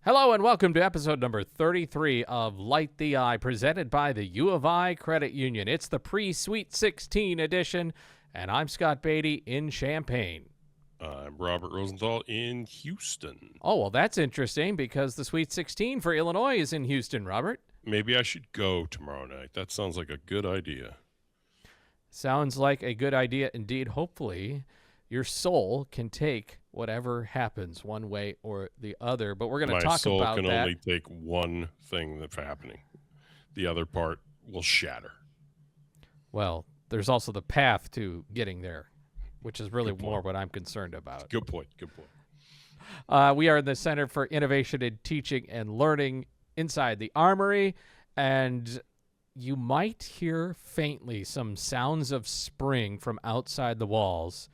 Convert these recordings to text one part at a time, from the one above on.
Hello and welcome to episode number 33 of Light the Eye, presented by the U of I Credit Union. It's the pre-Sweet 16 edition, and I'm Scott Beatty in Champaign. I'm Robert Rosenthal in Houston. Oh, well, that's interesting because the Sweet 16 for Illinois is in Houston, Robert. Maybe I should go tomorrow night. That sounds like a good idea. Sounds like a good idea indeed. Hopefully, your soul can take whatever happens one way or the other. But we're going to talk about that. My soul can only take one thing that's happening. The other part will shatter. Well, there's also the path to getting there, which is really more what I'm concerned about. Good point. We are in the Center for Innovation in Teaching and Learning inside the Armory, and you might hear faintly some sounds of spring from outside the walls.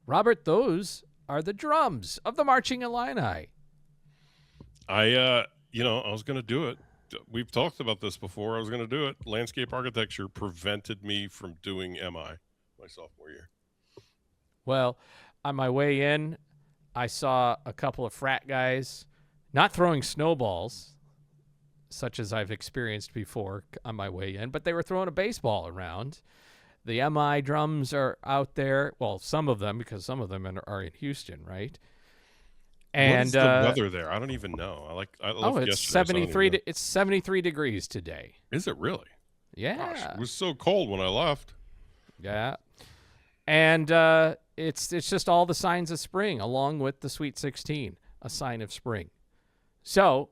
Robert, those are the drums of the Marching Illini. I was going to do it. We've talked about this before. I was going to do it. Landscape architecture prevented me from doing MI my sophomore year. Well, on my way in, I saw a couple of frat guys not throwing snowballs, such as I've experienced before on my way in, but they were throwing a baseball around. The MI drums are out there. Well, some of them, because some of them are in Houston, right? And what is the weather there? I don't even know. I left it's yesterday, 73. It's 73 degrees today. Is it really? Yeah. Gosh, it was so cold when I left. Yeah. And it's just all the signs of spring, along with the Sweet 16, a sign of spring. So,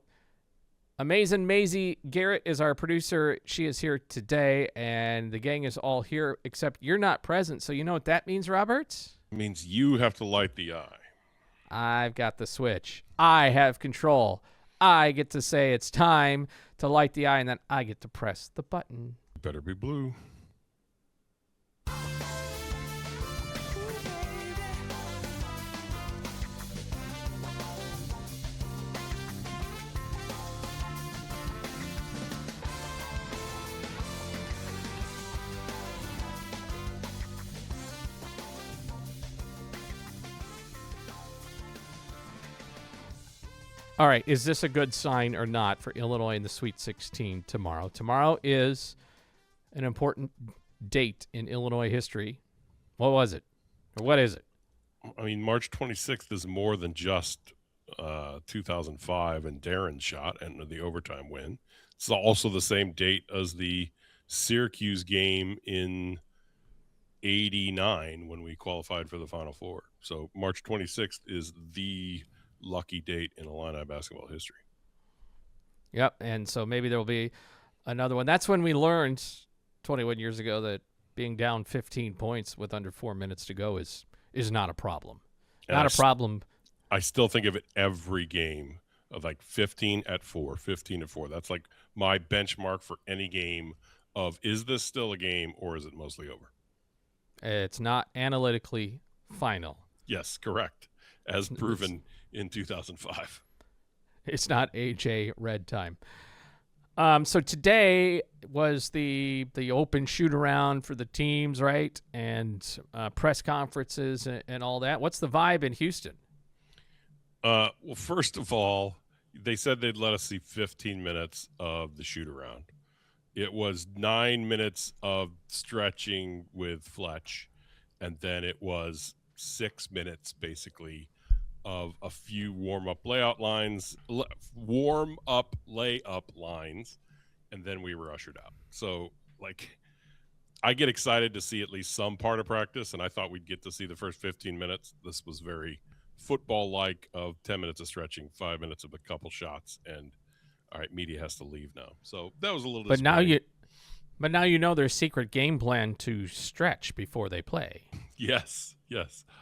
Amazing Maisie Garrett is our producer. She is here today, and the gang is all here, except you're not present. So you know what that means, Robert? It means you have to light the eye. I've got the switch. I have control. I get to say it's time to light the eye, and then I get to press the button. Better be blue. All right, is this a good sign or not for Illinois in the Sweet 16 tomorrow? Tomorrow is an important date in Illinois history. What was it? Or what is it? I mean, March 26th is more than just 2005 and Darren's shot and the overtime win. It's also the same date as the Syracuse game in 89 when we qualified for the Final Four. So March 26th is the lucky date in Illini basketball history. Yep, and so maybe there will be another one. That's when we learned 21 years ago that being down 15 points with under 4 minutes to go is not a problem. Not a problem. I still think of it every game of like 15 at 4. That's like my benchmark for any game of, is this still a game or is it mostly over? It's not analytically final. Yes, correct. As proven in 2005. It's not AJ red time. So today was the open shoot around for the teams, right? And press conferences and all that. What's the vibe in Houston? Well, first of all, they said they'd let us see 15 minutes of the shoot around. It was 9 minutes of stretching with Fletch, and then it was 6 minutes basically of a few warm-up layup lines, and then we were ushered out. So, I get excited to see at least some part of practice, and I thought we'd get to see the first 15 minutes. This was very football-like of 10 minutes of stretching, 5 minutes of a couple shots, and all right, media has to leave now. So that was a little disappointing. But now you know their secret game plan to stretch before they play. Yes.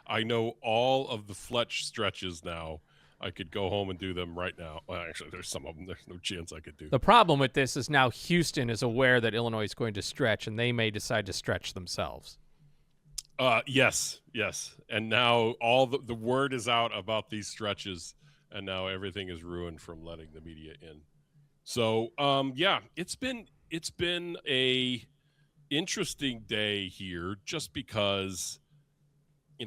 I know all of the Fletch stretches now. I could go home and do them right now. Well, actually, there's some of them. There's no chance I could do. The problem with this is now Houston is aware that Illinois is going to stretch, and they may decide to stretch themselves. Yes. And now all the word is out about these stretches, and now everything is ruined from letting the media in. So, it's been a interesting day here just because,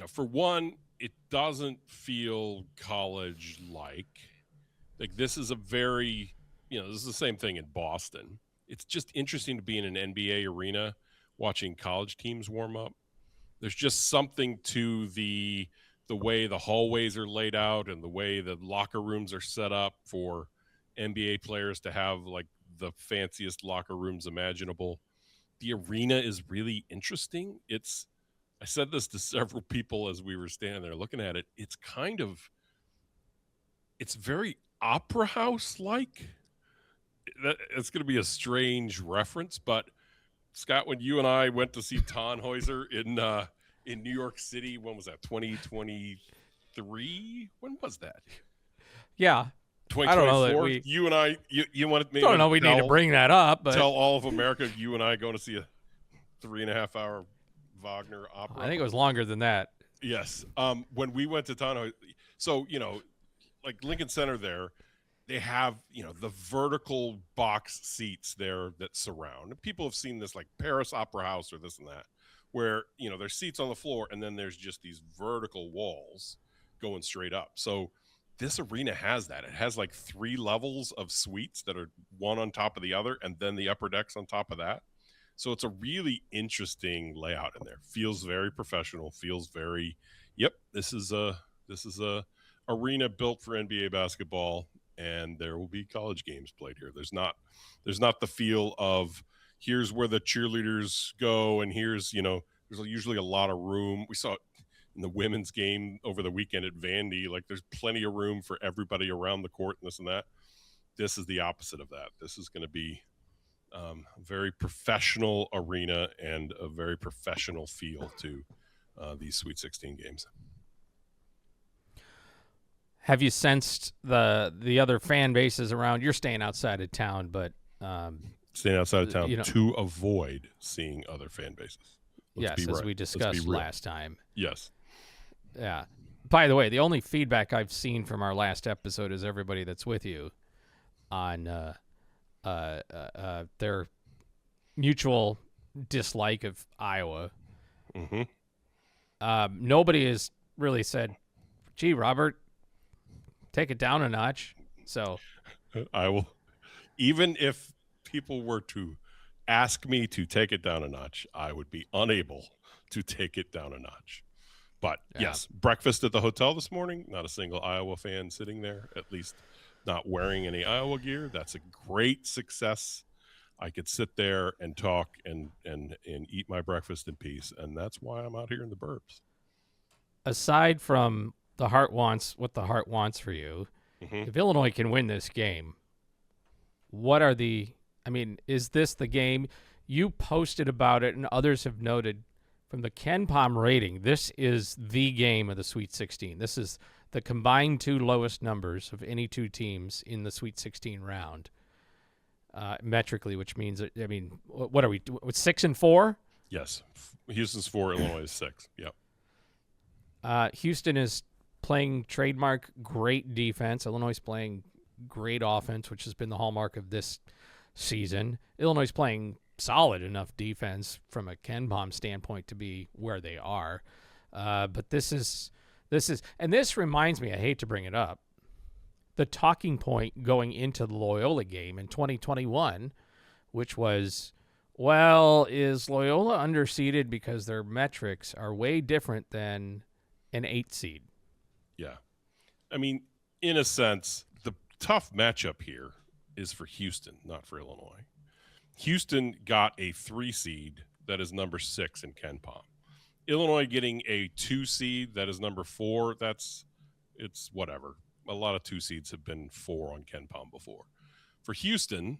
for one, it doesn't feel college-like. Like this is a very, this is the same thing in Boston. It's just interesting to be in an NBA arena watching college teams warm up. There's just something to the way the hallways are laid out and the way the locker rooms are set up for NBA players to have like the fanciest locker rooms imaginable. The arena is really interesting. I said this to several people as we were standing there looking at it. It's very opera house like. It's going to be a strange reference, but Scott, when you and I went to see Tannhäuser in New York City, when was that? 2023? When was that? Yeah, I don't know that 2024. we You and I, you wanted me don't know. to We need to bring that up, but tell all of America you and I going to see a 3.5 hour Wagner opera. I think it was longer than that. Yes. When we went to Tannhäuser, so like Lincoln Center there, they have the vertical box seats there that surround. People have seen this like Paris Opera House or this and that, where there's seats on the floor and then there's just these vertical walls going straight up. So this arena has that. It has like 3 levels of suites that are one on top of the other, and then the upper decks on top of that. So it's a really interesting layout in there. Feels very professional. Feels very, yep. This is a arena built for NBA basketball, and there will be college games played here. There's not the feel of here's where the cheerleaders go, and here's there's usually a lot of room. We saw it in the women's game over the weekend at Vandy. Like there's plenty of room for everybody around the court and this and that. This is the opposite of that. This is going to be a very professional arena and a very professional feel to these Sweet 16 games. Have you sensed the other fan bases around? You're staying outside of town, but staying outside of town to avoid seeing other fan bases. Yes, as we discussed last time. Yes. Yeah. By the way, the only feedback I've seen from our last episode is everybody that's with you on their mutual dislike of Iowa. Mm-hmm. Nobody has really said, "Gee, Robert, take it down a notch." So I will, even if people were to ask me to take it down a notch, I would be unable to take it down a notch. But yes, breakfast at the hotel this morning, not a single Iowa fan sitting there, at least not wearing any Iowa gear. That's a great success. I could sit there and talk and eat my breakfast in peace, and that's why I'm out here in the burbs. Aside from the heart wants what the heart wants for you, if Illinois can win this game, what are is this the game? You posted about it, and others have noted from the KenPom rating, this is the game of the Sweet 16. This is the combined 2 lowest numbers of any 2 teams in the Sweet 16 round, metrically, which means, what are we, 6 and 4? Yes. Houston's 4, Illinois is 6. Yep. Houston is playing trademark great defense. Illinois is playing great offense, which has been the hallmark of this season. Illinois is playing solid enough defense from a KenPom standpoint to be where they are. But this reminds me, I hate to bring it up, the talking point going into the Loyola game in 2021, which was, well, is Loyola underseeded because their metrics are way different than an 8 seed? Yeah. In a sense, the tough matchup here is for Houston, not for Illinois. Houston got a 3 seed that is number 6 in KenPom. Illinois getting a 2 seed that is number 4. It's whatever. A lot of 2 seeds have been 4 on KenPom before. For Houston,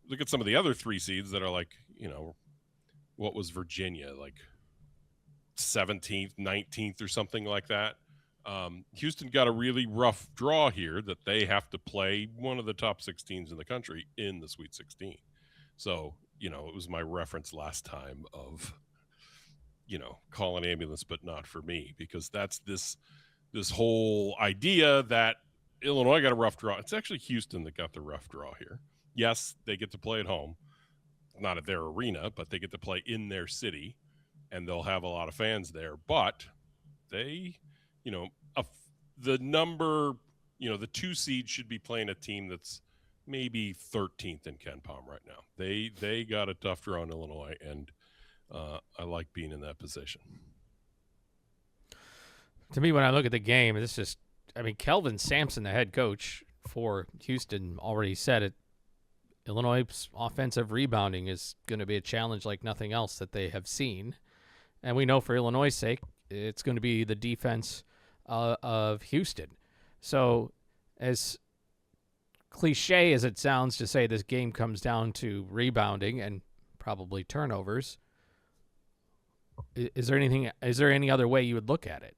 look at some of the other 3 seeds that are like, what was Virginia, like 17th, 19th or something like that. Houston got a really rough draw here that they have to play one of the top 6 teams in the country in the Sweet 16. So, it was my reference last time of, call an ambulance, but not for me, because that's this whole idea that Illinois got a rough draw. It's actually Houston that got the rough draw here. Yes, they get to play at home, not at their arena, but they get to play in their city, and they'll have a lot of fans there. But they, the number The 2 seed should be playing a team that's maybe 13th in Ken Palm right now. They got a tough draw in Illinois, and I like being in that position. To me, when I look at the game, it's just, I mean, Kelvin Sampson, the head coach for Houston, already said it. Illinois' offensive rebounding is going to be a challenge like nothing else that they have seen. And we know for Illinois' sake, it's going to be the defense of Houston. So, as cliche as it sounds to say this game comes down to rebounding and probably turnovers, is there any other way you would look at it?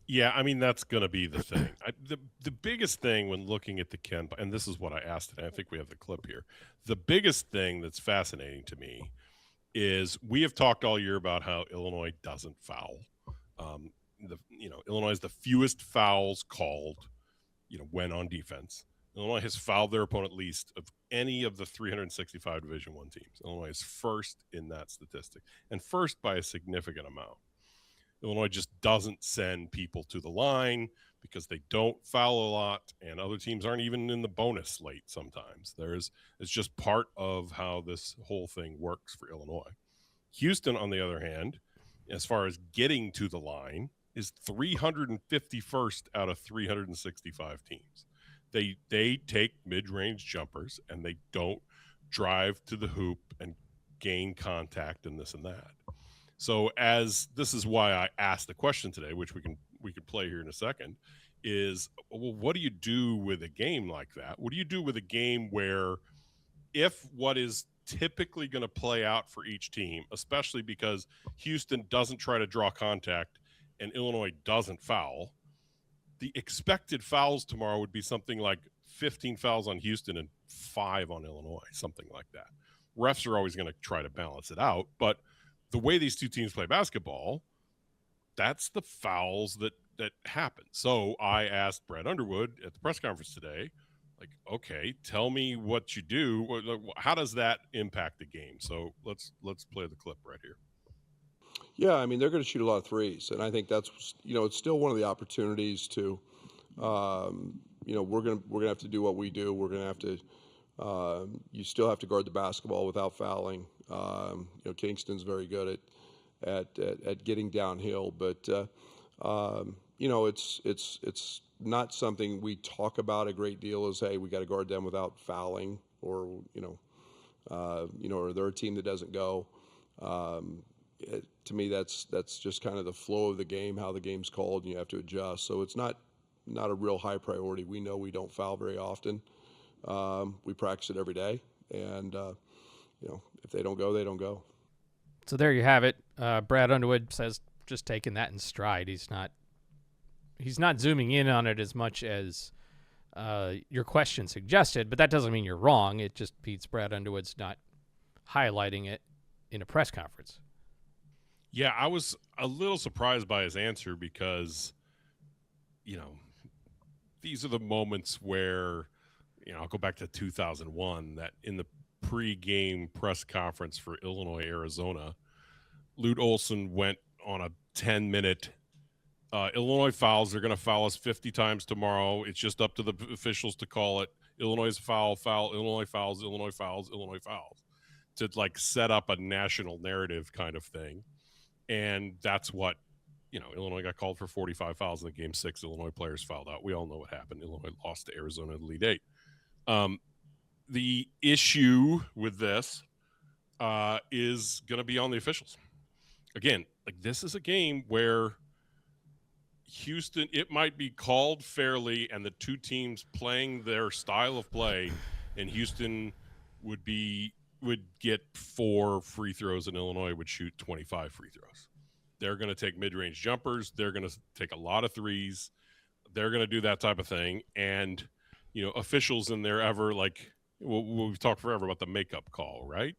Yeah, I mean that's going to be the thing. The biggest thing when looking at the Ken, and this is what I asked, and I think we have the clip here. The biggest thing that's fascinating to me is we have talked all year about how Illinois doesn't foul. Illinois is the fewest fouls called, when on defense. Illinois has fouled their opponent least of any of the 365 Division I teams. Illinois is first in that statistic, and first by a significant amount. Illinois just doesn't send people to the line because they don't foul a lot, and other teams aren't even in the bonus late sometimes. It's just part of how this whole thing works for Illinois. Houston, on the other hand, as far as getting to the line, is 351st out of 365 teams. They take mid-range jumpers and they don't drive to the hoop and gain contact and this and that. So as this is why I asked the question today, which we could play here in a second, is, well, what do you do with a game like that? What do you do with a game where if what is typically going to play out for each team, especially because Houston doesn't try to draw contact and Illinois doesn't foul, the expected fouls tomorrow would be something like 15 fouls on Houston and 5 on Illinois, something like that. Refs are always going to try to balance it out, but the way these two teams play basketball, that's the fouls that happen. So I asked Brad Underwood at the press conference today, like, okay, tell me what you do. How does that impact the game? So let's play the clip right here. Yeah, I mean, they're going to shoot a lot of threes, and I think that's, it's still one of the opportunities to, we're gonna have to do what we do. We're gonna have to, you still have to guard the basketball without fouling. Kingston's very good at getting downhill, but it's not something we talk about a great deal. Is, hey, we got to guard them without fouling, or or they're a team that doesn't go. To me, that's just kind of the flow of the game, how the game's called, and you have to adjust. So it's not a real high priority. We know we don't foul very often. We practice it every day, and if they don't go, they don't go. So there you have it. Brad Underwood says just taking that in stride. He's not zooming in on it as much as your question suggested, but that doesn't mean you're wrong. It just means Brad Underwood's not highlighting it in a press conference. Yeah, I was a little surprised by his answer because, these are the moments where, I'll go back to 2001, that in the pre-game press conference for Illinois, Arizona, Lute Olson went on a 10-minute Illinois fouls. They're going to foul us 50 times tomorrow. It's just up to the officials to call it. Illinois foul, Illinois fouls, Illinois fouls, Illinois fouls, to set up a national narrative kind of thing. And that's what, Illinois got called for 45 fouls in the game 6. Illinois players fouled out. We all know what happened. Illinois lost to Arizona in the Elite Eight. The issue with this is going to be on the officials. Again, this is a game where Houston, it might be called fairly, and the two teams playing their style of play, and Houston would get 4 free throws, and Illinois would shoot 25 free throws. They're going to take mid-range jumpers. They're going to take a lot of threes. They're going to do that type of thing. And, officials in there ever, we've talked forever about the makeup call, right?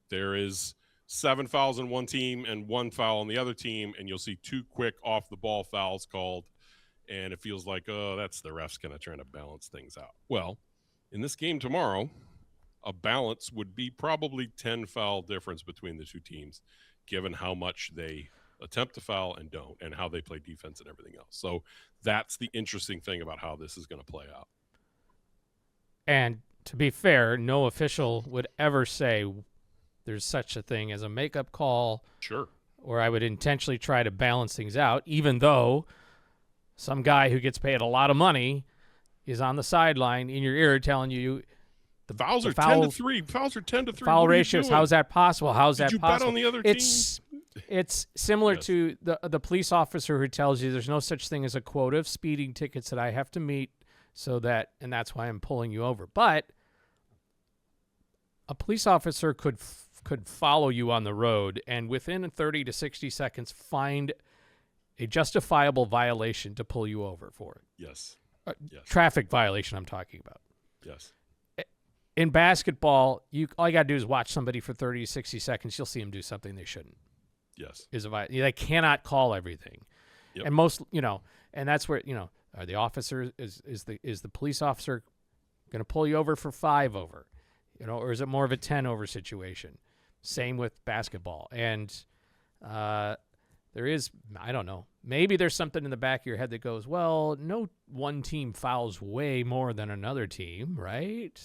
There is 7 fouls on one team and 1 foul on the other team, and you'll see 2 quick off-the-ball fouls called, and it feels like, that's the refs kind of trying to balance things out. Well, in this game tomorrow, a balance would be probably 10 foul difference between the two teams, given how much they attempt to foul and don't, and how they play defense and everything else. So that's the interesting thing about how this is going to play out. And to be fair, no official would ever say there's such a thing as a makeup call, Sure. or I would intentionally try to balance things out, even though some guy who gets paid a lot of money is on the sideline in your ear telling you The fouls are foul- 10-3. Fouls are 10-3. foul What are you ratios. doing? How's that possible? How's Did that you possible? bet on the other It's similar Yes. to the police officer who tells you there's no such thing as a quota of speeding tickets that I have to meet, and that's why I'm pulling you over. But a police officer could follow you on the road and within 30 to 60 seconds find a justifiable violation to pull you over for it. Yes. Yes. Traffic violation I'm talking about. Yes. In basketball, all you got to do is watch somebody for 30 to 60 seconds. You'll see them do something they shouldn't. Yes. They cannot call everything. Yep. And most, and that's where, are the officers, is the police officer going to pull you over for 5 over, or is it more of a 10 over situation? Same with basketball. And there is, I don't know, maybe there's something in the back of your head that goes, well, no one team fouls way more than another team, right?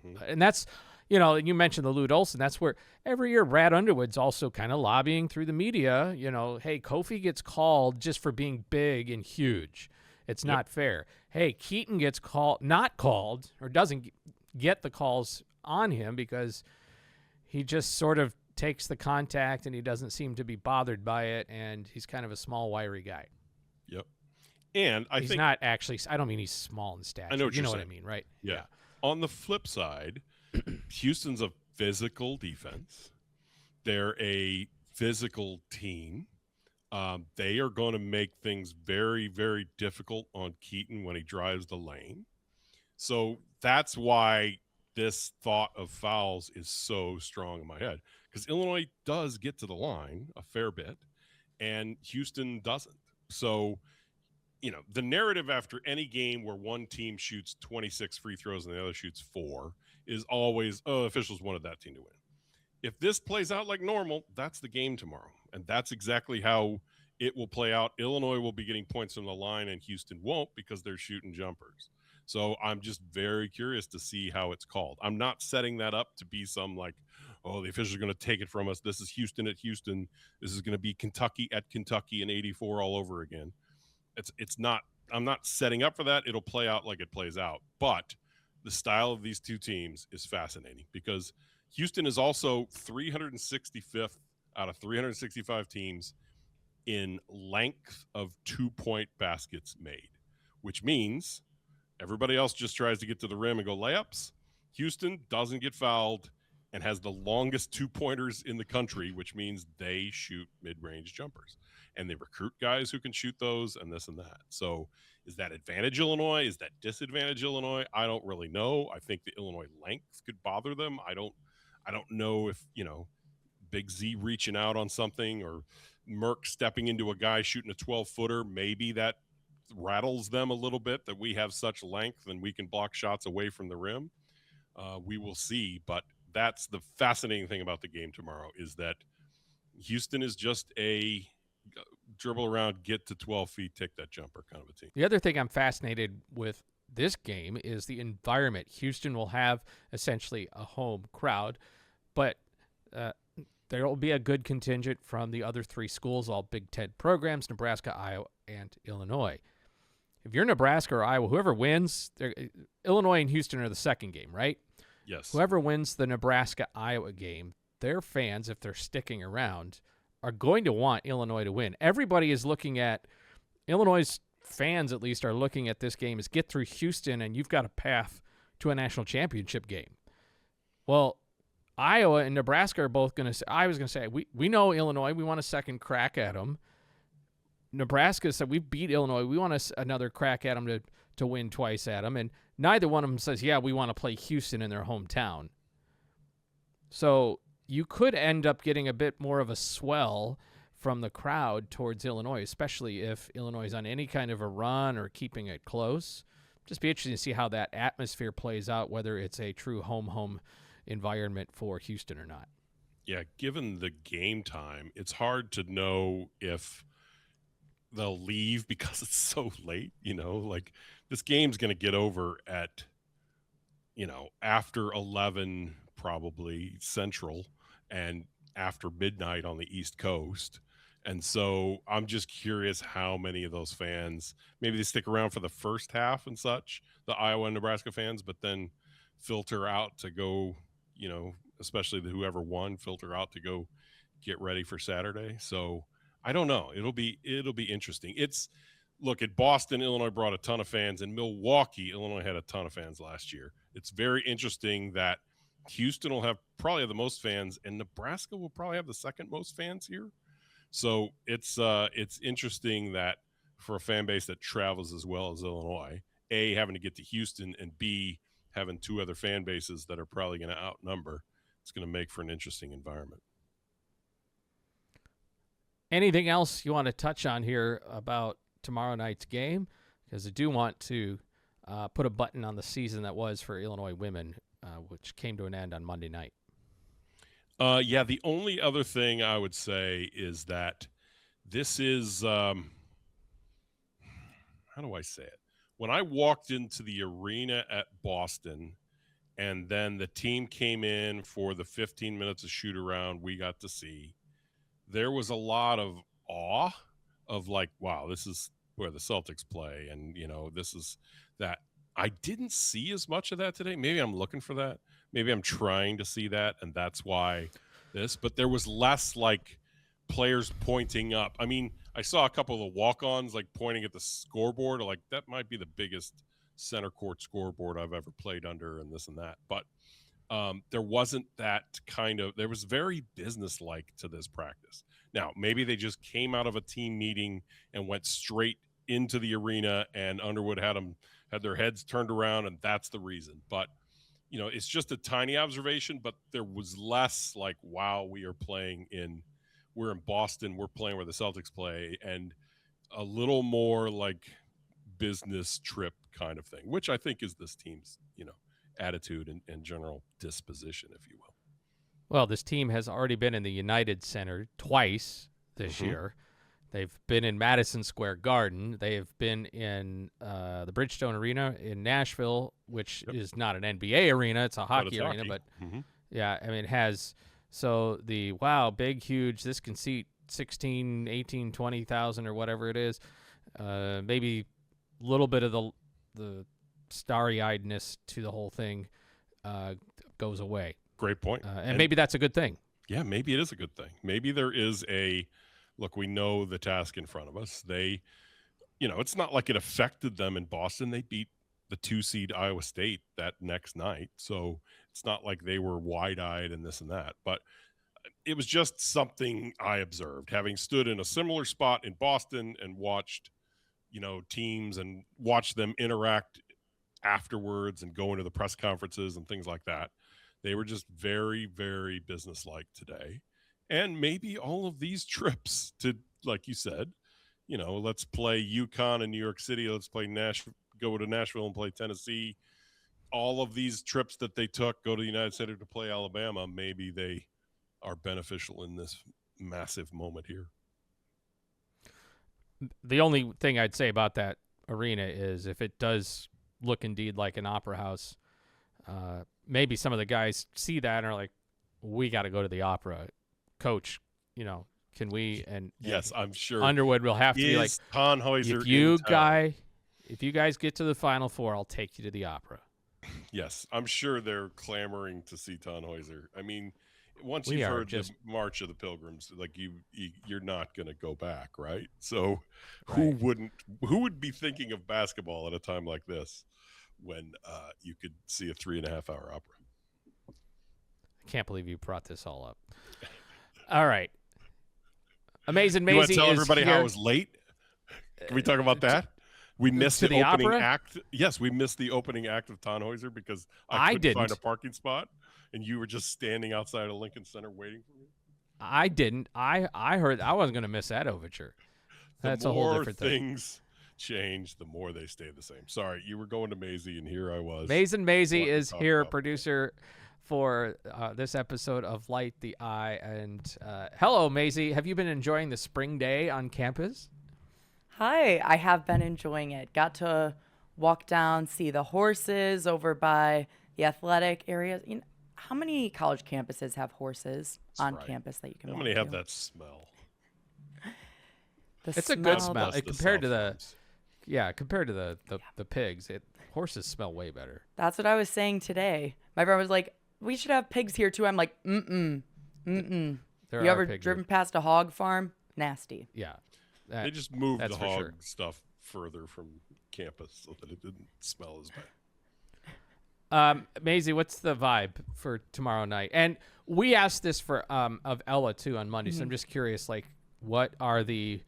Mm-hmm. And that's, you mentioned the Lute Olson. That's where every year Brad Underwood's also kind of lobbying through the media, hey, Kofi gets called just for being big and huge. It's not fair. Hey, Keaton gets not called, or doesn't get the calls on him because he just sort of takes the contact and he doesn't seem to be bothered by it, and he's kind of a small, wiry guy. Yep. And he's not actually, I don't mean he's small in stature. I know what you you're know saying. what I mean, right? Yeah. On the flip side, Houston's a physical defense. They're a physical team. They are going to make things very, very difficult on Keaton when he drives the lane. So that's why this thought of fouls is so strong in my head, because Illinois does get to the line a fair bit and Houston doesn't. So, the narrative after any game where one team shoots 26 free throws and the other shoots 4 is always, officials wanted that team to win. If this plays out like normal, that's the game tomorrow. And that's exactly how it will play out. Illinois will be getting points from the line and Houston won't, because they're shooting jumpers. So I'm just very curious to see how it's called. I'm not setting that up to be some the officials are going to take it from us. This is Houston at Houston. This is going to be Kentucky at Kentucky in 84 all over again. It's not, I'm not setting up for that. It'll play out like it plays out. But the style of these two teams is fascinating, because Houston is also 365th out of 365 teams in length of 2-point baskets made, which means everybody else just tries to get to the rim and go layups. Houston doesn't get fouled and has the longest 2-pointers in the country, which means they shoot mid-range jumpers. And they recruit guys who can shoot those and this and that. So is that advantage Illinois? Is that disadvantage Illinois? I don't really know. I think the Illinois length could bother them. I don't know if, Big Z reaching out on something, or Merck stepping into a guy shooting a 12-footer. Maybe that rattles them a little bit, that we have such length and we can block shots away from the rim. We will see. But that's the fascinating thing about the game tomorrow, is that Houston is just a dribble around, get to 12 feet, take that jumper kind of a team. The other thing I'm fascinated with this game is the environment. Houston will have essentially a home crowd, but there will be a good contingent from the other 3 schools, all Big Ten programs, Nebraska, Iowa, and Illinois. If you're Nebraska or Iowa, whoever wins, Illinois and Houston are the second game, right? Yes. Whoever wins the Nebraska-Iowa game, their fans, if they're sticking around, are going to want Illinois to win. Everybody is looking at, Illinois' fans at least are looking at this game as get through Houston and you've got a path to a national championship game. Well, Iowa and Nebraska are both going to say, I was going to say, we know Illinois, we want a second crack at them. Nebraska said, we beat Illinois, we want another crack at them to win twice at them. And neither one of them says, yeah, we want to play Houston in their hometown. So you could end up getting a bit more of a swell from the crowd towards Illinois, especially if Illinois is on any kind of a run or keeping it close. Just be interesting to see how that atmosphere plays out, whether it's a true home environment for Houston or not. Yeah, given the game time, it's hard to know if they'll leave because it's so late. Like this game's going to get over at after 11 probably Central and after midnight on the East Coast. And so I'm just curious how many of those fans, maybe they stick around for the first half and such, the Iowa and Nebraska fans, but then filter out to go, especially whoever won, filter out to go get ready for Saturday. So I don't know. It'll be interesting. Look, at Boston, Illinois brought a ton of fans, and Milwaukee, Illinois had a ton of fans last year. It's very interesting that Houston will have probably the most fans, and Nebraska will probably have the second most fans here. So it's interesting that for a fan base that travels as well as Illinois, A, having to get to Houston, and B, having two other fan bases that are probably going to outnumber, it's going to make for an interesting environment. Anything else you want to touch on here about tomorrow night's game? Because I do want to put a button on the season that was for Illinois women, which came to an end on Monday night. Yeah, the only other thing I would say is that this is, how do I say it? When I walked into the arena at Boston and then the team came in for the 15 minutes of shoot around we got to see, there was a lot of awe of like, wow, this is where the Celtics play. And, this is that. I didn't see as much of that today. Maybe I'm looking for that. Maybe I'm trying to see that, and that's why but there was less like players pointing up. I mean, I saw a couple of the walk-ons like pointing at the scoreboard, like that might be the biggest center court scoreboard I've ever played under and this and that. But there wasn't that there was very business-like to this practice. Now, maybe they just came out of a team meeting and went straight into the arena, and Underwood had their heads turned around, and that's the reason. But it's just a tiny observation, but there was less like, wow, we're in Boston, we're playing where the Celtics play, and a little more like business trip kind of thing, which I think is this team's, attitude and general disposition, if you will. Well, this team has already been in the United Center twice this year. They've been in Madison Square Garden. They have been in the Bridgestone Arena in Nashville, which is not an NBA arena. It's a hockey arena. But, yeah, I mean, it has – so the, wow, big, huge, this can seat 16, 18, 20,000 or whatever it is. Maybe a little bit of the starry-eyedness to the whole thing goes away. Great point. And maybe that's a good thing. Yeah, maybe it is a good thing. Maybe there is look, we know the task in front of us. They, it's not like it affected them in Boston. They beat the 2 seed Iowa State that next night. So it's not like they were wide-eyed and this and that. But it was just something I observed, having stood in a similar spot in Boston and watched, teams and watched them interact afterwards and go into the press conferences and things like that. They were just very, very businesslike today. And maybe all of these trips to, like you said, let's play UConn in New York City. Let's play go to Nashville and play Tennessee. All of these trips that they took, go to the United Center to play Alabama, maybe they are beneficial in this massive moment here. The only thing I'd say about that arena is if it does look indeed like an opera house, maybe some of the guys see that and are like, we got to go to the opera. Coach, can we? And yes, I'm sure Underwood will have to be like, Tannhäuser if you guys get to the Final Four, I'll take you to the opera. Yes, I'm sure they're clamoring to see Tannhäuser. I mean, once you've heard the March of the Pilgrims, like you're not going to go back, right? So who would be thinking of basketball at a time like this when you could see a 3.5-hour opera? I can't believe you brought this all up. All right. Amazing Maisie. You want to tell everybody here. how it was late? Can we talk about that? We missed the opening opera? act. Yes, we missed the opening act of Tannhäuser because I couldn't find a parking spot, and you were just standing outside of Lincoln Center waiting for me. I didn't. I heard I wasn't going to miss that overture. That's a whole different thing. The more things change, the more they stay the same. Sorry, you were going to Maisie, and here I was. Maisie is here, producer for this episode of Light the Eye. And hello, Maisie. Have you been enjoying the spring day on campus? Hi, I have been enjoying it. Got to walk down, see the horses over by the athletic areas. You know, how many college campuses have horses on right. campus that you can How walk many have to? that smell? It's a good smell- smell That's compared to South the ones. compared to the pigs. Horses smell way better. That's what I was saying today. My friend was like, "We should have pigs here too." I'm like, "Mm-mm, mm-mm." There You are ever pigs driven here. past a hog farm? Nasty. Yeah. They just moved that's the for hog sure. stuff further from campus so that it didn't smell as bad. Maisie, what's the vibe for tomorrow night? And we asked this for of Ella too on Monday, so I'm just curious, like, what are the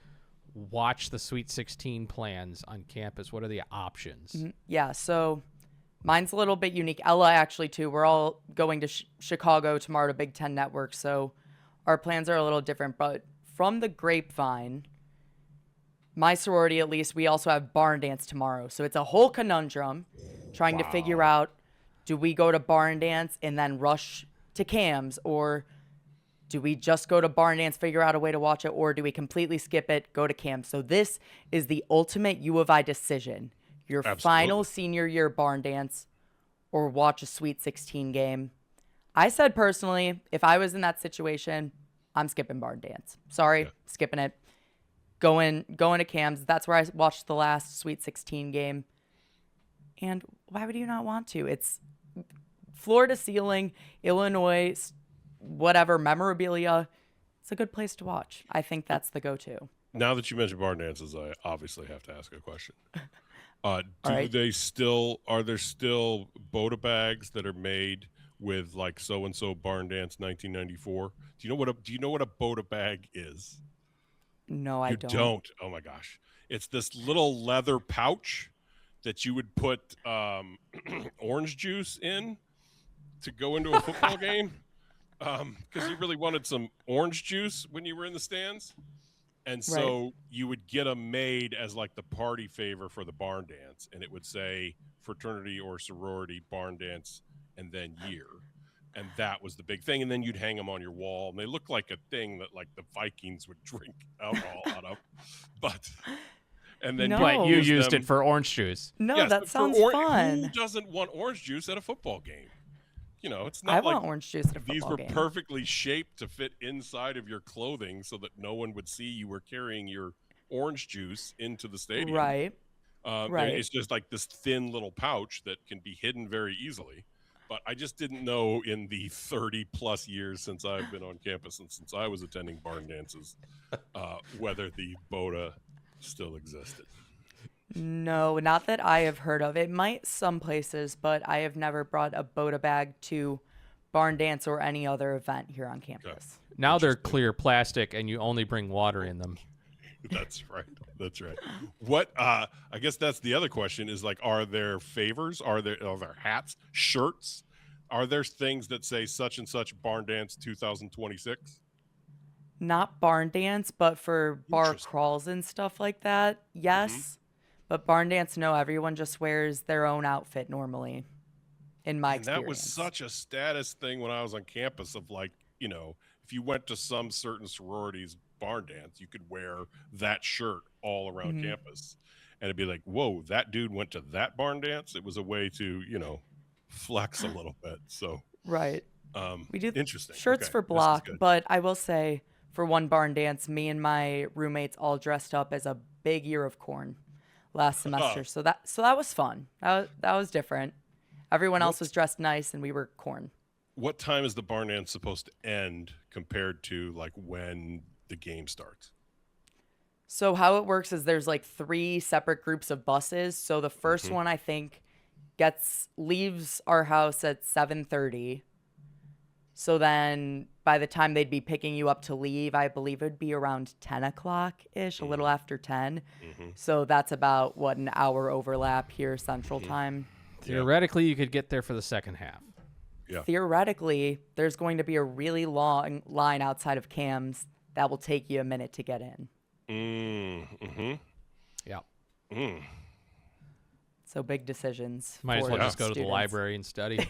watch the Sweet 16 plans on campus? What are the options? Yeah, so mine's a little bit unique. Ella, actually, too. We're all going to Chicago tomorrow to Big Ten Network, so our plans are a little different. But from the grapevine, my sorority, at least, we also have barn dance tomorrow. So it's a whole conundrum trying to figure out, do we go to barn dance and then rush to Cam's, or do we just go to barn dance, figure out a way to watch it, or do we completely skip it, go to Cam's? So this is the ultimate U of I decision. Your final senior year barn dance or watch a Sweet 16 game. I said personally, if I was in that situation, I'm skipping barn dance. Sorry, skipping it. Going to Cam's. That's where I watched the last Sweet 16 game. And why would you not want to? It's floor to ceiling, Illinois, whatever, memorabilia. It's a good place to watch. I think that's the go-to. Now that you mentioned barn dances, I obviously have to ask a question. All right. Are there still Boda bags that are made with like so and so barn dance 1994? Do you know what a Boda bag is? No, I You don't. don't. Oh my gosh. It's this little leather pouch that you would put orange juice in to go into a football game. Because you really wanted some orange juice when you were in the stands. And so you would get them made as like the party favor for the barn dance. And it would say fraternity or sorority barn dance and then year. And that was the big thing. And then you'd hang them on your wall. And they look like a thing that like the Vikings would drink alcohol out of. And then No. But you use used them- it for orange juice. No, Yes, that but for sounds Who fun. doesn't want orange juice at a football game? You know, it's I not like want orange juice at a football these were game. perfectly shaped to fit inside of your clothing so that no one would see you were carrying your orange juice into the stadium. Right. Right. It's just like this thin little pouch that can be hidden very easily. But I just didn't know in the 30 plus years since I've been on campus and since I was attending barn dances, whether the Boda still existed. No, not that I have heard of. It might some places, but I have never brought a Boda bag to barn dance or any other event here on campus. Now they're clear plastic, and you only bring water in them. That's right. That's right. What I guess that's the other question is like, are there favors? Are there hats, shirts? Are there things that say such and such barn dance 2026? Not barn dance, but for bar Interesting. crawls and stuff like that, yes. But barn dance, no. Everyone just wears their own outfit normally, in my And that was experience. such a status thing when I was on campus of like, you know, if you went to some certain sororities barn dance, you could wear that shirt all around campus. And it'd be like, whoa, that dude went to that barn dance. It was a way to, you know, flex a little bit. So Right. We do interesting. shirts Okay, for this is block, good. but I will say for one barn dance, me and my roommates all dressed up as a big ear of corn last semester. So that was fun. That was different. Everyone else was dressed nice and we were corn. What time is the barn dance supposed to end compared to like when the game starts? So how it works is there's like 3 separate groups of buses. So the first one I think leaves our house at 7:30. So then by the time they'd be picking you up to leave, I believe it would be around 10 o'clock ish, a little after 10. So that's about an hour overlap here Central Time. Theoretically, you could get there for the second half. Yeah. Theoretically, there's going to be a really long line outside of Cam's that will take you a minute to get in. Yeah. So big decisions. Might as for well just go to the students. library and study.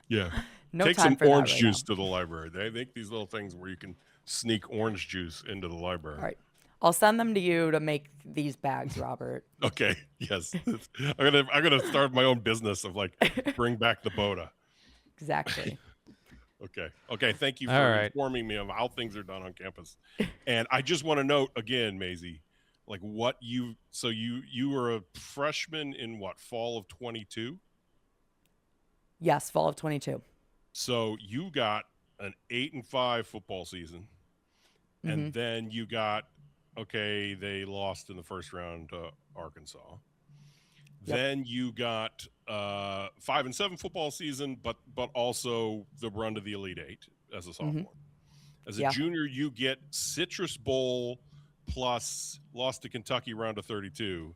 Yeah. No Take time some for that orange right juice now. to the library. They make these little things where you can sneak orange juice into the library. All right. I'll send them to you to make these bags, Robert. Okay. Yes. I'm gonna start my own business of like bring back the Boda. Exactly. Okay. Okay. Thank you All for right. informing me of how things are done on campus. And I just want to note again, Maisie, like you were a freshman in what, fall of 22? Yes, fall of 22. So you got an 8-5 football season, and then you got, okay, they lost in the first round to Arkansas. Yep. Then you got 5-7 football season, but also the run to the Elite Eight as a sophomore. As a Yeah. junior, you get Citrus Bowl plus lost to Kentucky round of 32.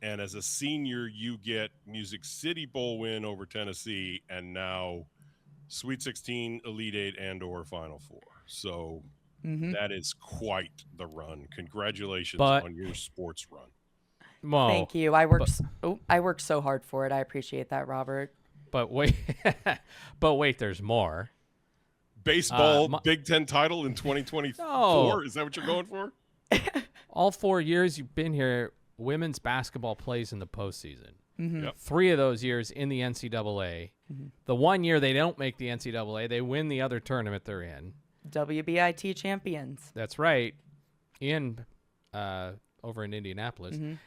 And as a senior, you get Music City Bowl win over Tennessee, and now Sweet 16, Elite Eight, and/or Final Four. So that is quite the run. Congratulations But on your sports run. Mo, Thank you. I worked so hard for it. I appreciate that, Robert. but wait, there's more. Baseball my- Big Ten title in 2024. No. Is that what you're going for? All 4 years you've been here, women's basketball plays in the postseason. Yep. 3 of those years in the NCAA. The 1 year they don't make the NCAA, they win the other tournament they're in. WBIT champions. That's right, over in Indianapolis.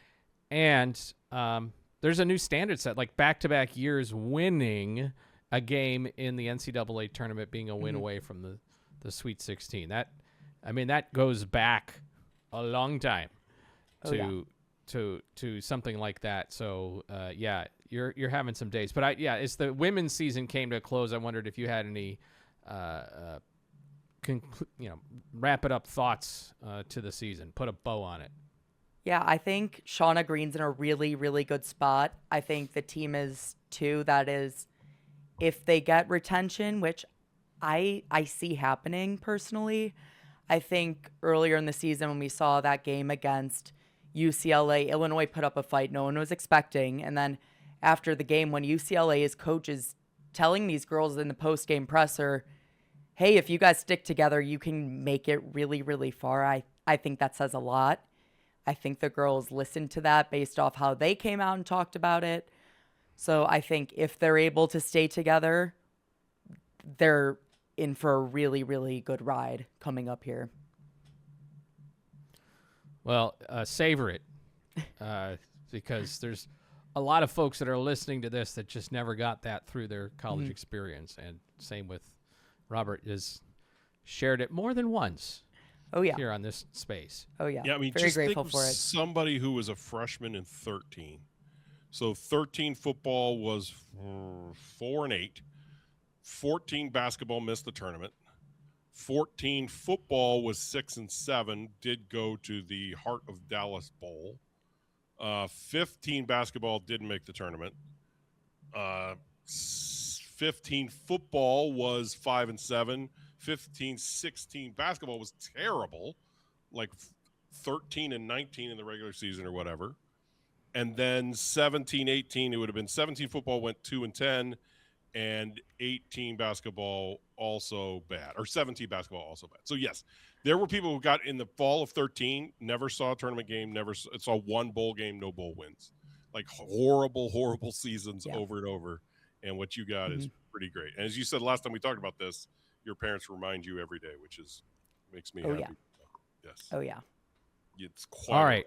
And there's a new standard set, like back-to-back years winning a game in the NCAA tournament being a win away from the Sweet 16. That goes back a long time to something like that. So yeah, you're having some days. But as the women's season came to a close, I wondered if you had any wrap it up thoughts to the season, put a bow on it. Yeah, I think Shauna Green's in a really, really good spot. I think the team is too. That is, if they get retention, which I see happening personally. I think earlier in the season when we saw that game against UCLA, Illinois put up a fight no one was expecting. And then after the game, when UCLA's coach is telling these girls in the post-game presser, hey, if you guys stick together, you can make it really, really far. I think that says a lot. I think the girls listened to that based off how they came out and talked about it. So I think if they're able to stay together, they're in for a really, really good ride coming up here. Well, savor it because there's a lot of folks that are listening to this that just never got that through their college experience. And same with Robert, has shared it more than once. Oh, yeah. Here on this space. Oh, yeah. Yeah, I mean, very just grateful think for of it. somebody who was a freshman in 13. So 13 football was 4-8. 14 basketball missed the tournament. 14 football was 6-7. Did go to the Heart of Dallas Bowl. 15 basketball didn't make the tournament. 15 football was 5-7. 15-16 basketball was terrible, like 13-19 in the regular season or whatever. And then 17-18, it would have been 17 football went 2-10, and 18 basketball also bad, or 17 basketball also bad. So yes, there were people who got in the fall of 13, never saw a tournament game, never saw one bowl game, no bowl wins, like horrible seasons over and over. And what you got is pretty great. And as you said last time we talked about this, your parents remind you every day, which makes me happy. Yeah. Yes. Oh, yeah. It's quite all right.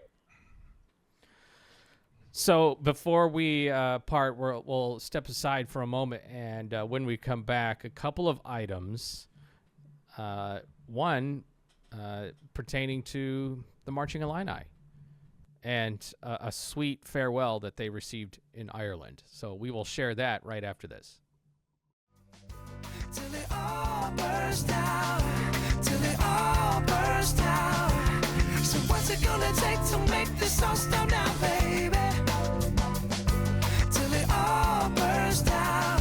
So before we part, we'll step aside for a moment, and when we come back, a couple of items. One pertaining to the Marching Illini and a sweet farewell that they received in Ireland. So we will share that right after this. Till it all burst out, till it all burst out. So what's it gonna take to make this all stop now, baby? Till it all burst out,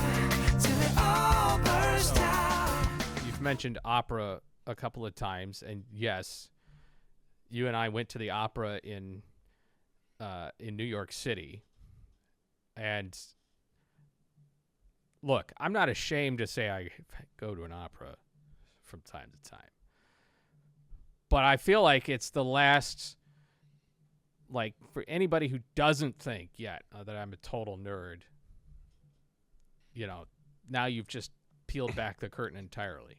till it all burst out. You've mentioned opera a couple of times, and yes, you and I went to the opera in New York City, and look, I'm not ashamed to say I go to an opera from time to time. But I feel like it's the last, like, for anybody who doesn't think yet that I'm a total nerd, now you've just peeled back the curtain entirely.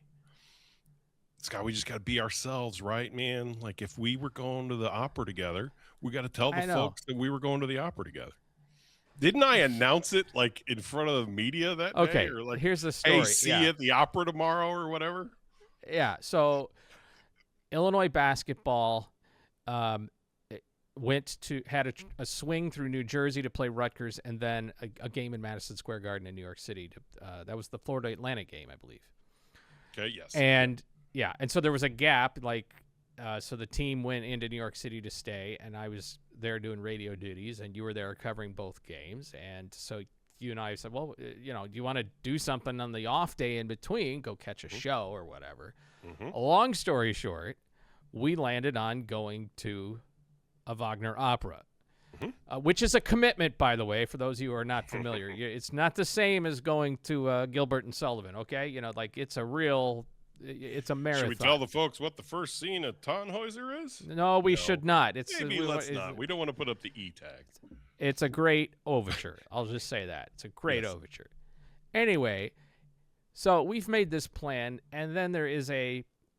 Scott, we just got to be ourselves, right, man? Like, if we were going to the opera together, we got to tell the folks that we were going to the opera together. Didn't I announce it, like, in front of the media that day? Or like, here's the story. Hey, see you at the opera tomorrow or whatever? Yeah, so Illinois basketball had a swing through New Jersey to play Rutgers, and then a game in Madison Square Garden in New York City. That was the Florida Atlantic game, I believe. Okay, yes. And so there was a gap, so the team went into New York City to stay, and I was there doing radio duties, and you were there covering both games. And so you and I said, well, do you want to do something on the off day in between, go catch a show or whatever? Mm-hmm. Long story short, we landed on going to a Wagner opera, which is a commitment, by the way, for those of you who are not familiar. It's not the same as going to Gilbert and Sullivan, okay? It's a marathon. Should we tell the folks what the first scene of Tannhäuser is? No, we should not. Maybe let's not. We don't want to put up the E tag. It's a great overture. I'll just say that. It's a great overture. Anyway, so we've made this plan, and then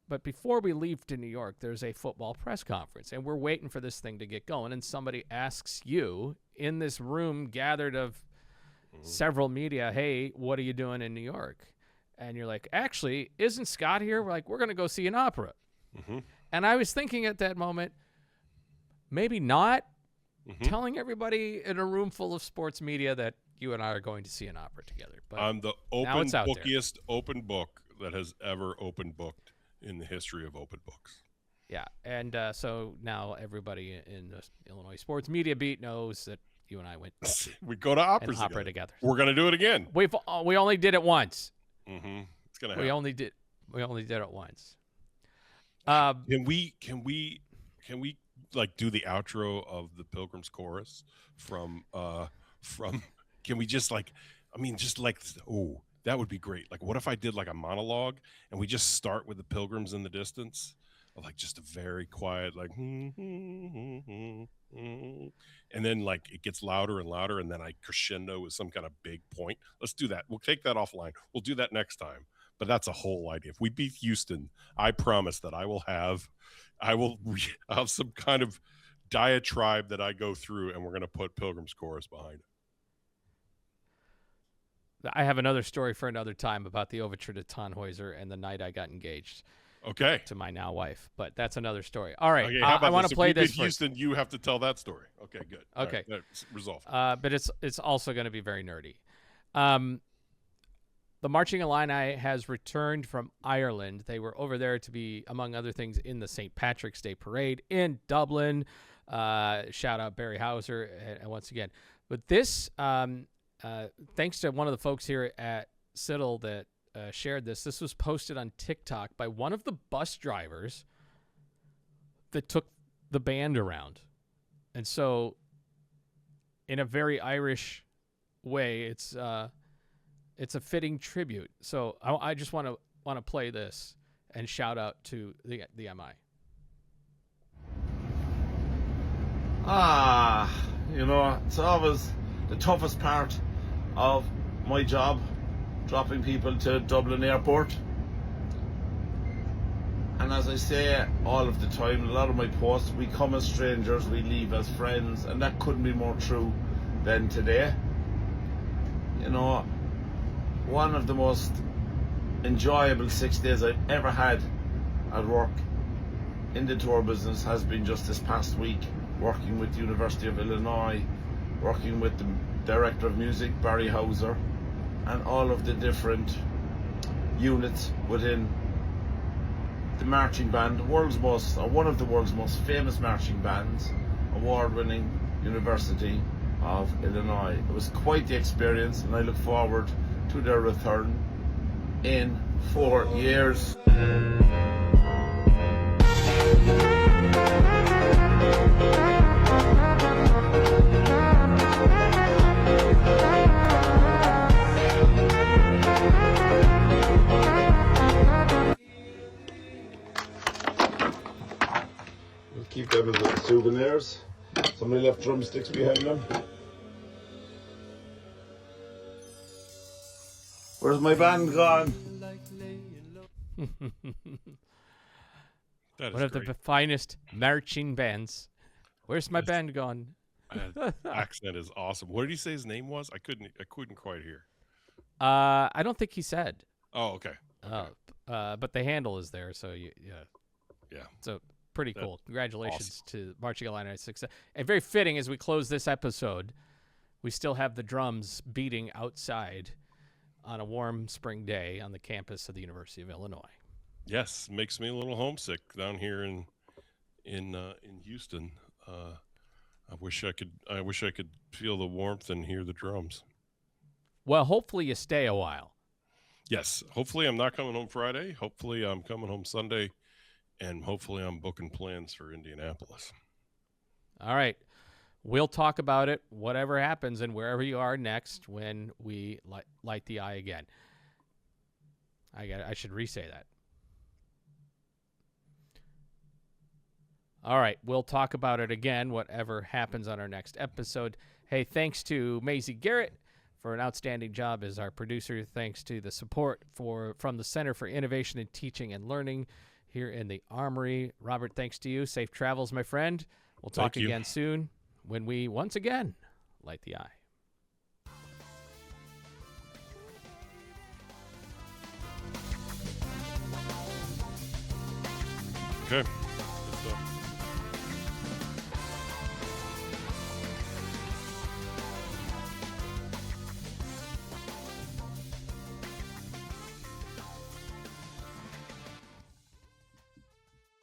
but before we leave to New York, there's a football press conference, and we're waiting for this thing to get going, and somebody asks you in this room gathered of several media, hey, what are you doing in New York? And you're like, actually, isn't Scott here? We're like, we're going to go see an opera. Mm-hmm. And I was thinking at that moment, maybe not telling everybody in a room full of sports media that you and I are going to see an opera together. But I'm the bookiest open book that has ever open booked in the history of open books. Yeah, and so now everybody in the Illinois sports media beat knows that you and I went we go to operas together. We're going to do it again. We only did it once. Mm-hmm. It's gonna happen. We only did it once. Can we like do the outro of the Pilgrim's Chorus from can we just that would be great. Like, what if I did like a monologue and we just start with the Pilgrims in the distance, like just a very quiet and then like it gets louder and louder, and then I crescendo with some kind of big point. Let's do that. We'll take that offline. We'll do that next time. But that's a whole idea. If we beat Houston, I promise that I will have some kind of diatribe that I go through, and we're going to put Pilgrim's Chorus behind it. I have another story for another time about the overture to Tannhäuser and the night I got engaged. Okay. To my now wife, but that's another story. All right. Okay, I want to play this. If Houston, you have to tell that story. Okay, good. Okay. Right, resolved. But it's also going to be very nerdy. The Marching Illini has returned from Ireland. They were over there to be, among other things, in the St. Patrick's Day Parade in Dublin. Shout out Barry Hauser, and once again. But this, thanks to one of the folks here at Siddle that shared this. This was posted on TikTok by one of the bus drivers that took the band around. And so in a very Irish way, it's a fitting tribute. So I just want to play this and shout out to the MI. It's always the toughest part of my job, dropping people to Dublin Airport. And as I say all of the time, a lot of my posts, we come as strangers, we leave as friends, and that couldn't be more true than today. One of the most enjoyable 6 days I've ever had at work in the tour business has been just this past week, working with the University of Illinois, working with the Director of Music, Barry Hauser, and all of the different units within the marching band, one of the world's most famous marching bands, award-winning University of Illinois. It was quite the experience, and I look forward to their return in 4 years. enjoyable little souvenirs. Somebody left drumsticks behind them. Where's my band gone? That is One of great. the finest marching bands. Where's my band gone? Accent is awesome. What did he say his name was? I couldn't quite hear. I don't think he said. Oh, okay. But the handle is there, so yeah. Yeah. So pretty That's cool. Congratulations to Marching Illini success. And very fitting as we close this episode. We still have the drums beating outside on a warm spring day on the campus of the University of Illinois. Yes, makes me a little homesick down here in Houston. I wish I could feel the warmth and hear the drums. Well, hopefully you stay a while. Yes, hopefully I'm not coming home Friday. Hopefully I'm coming home Sunday, and hopefully I'm booking plans for Indianapolis. All right. We'll talk about it, whatever happens and wherever you are next when we light the eye again. I should re-say that. All right. We'll talk about it again, whatever happens on our next episode. Hey, thanks to Maisie Garrett for an outstanding job as our producer. Thanks to the support from the Center for Innovation in Teaching and Learning here in the Armory. Robert, thanks to you. Safe travels, my friend. We'll talk Thank you. again soon when we once again light the eye. Okay.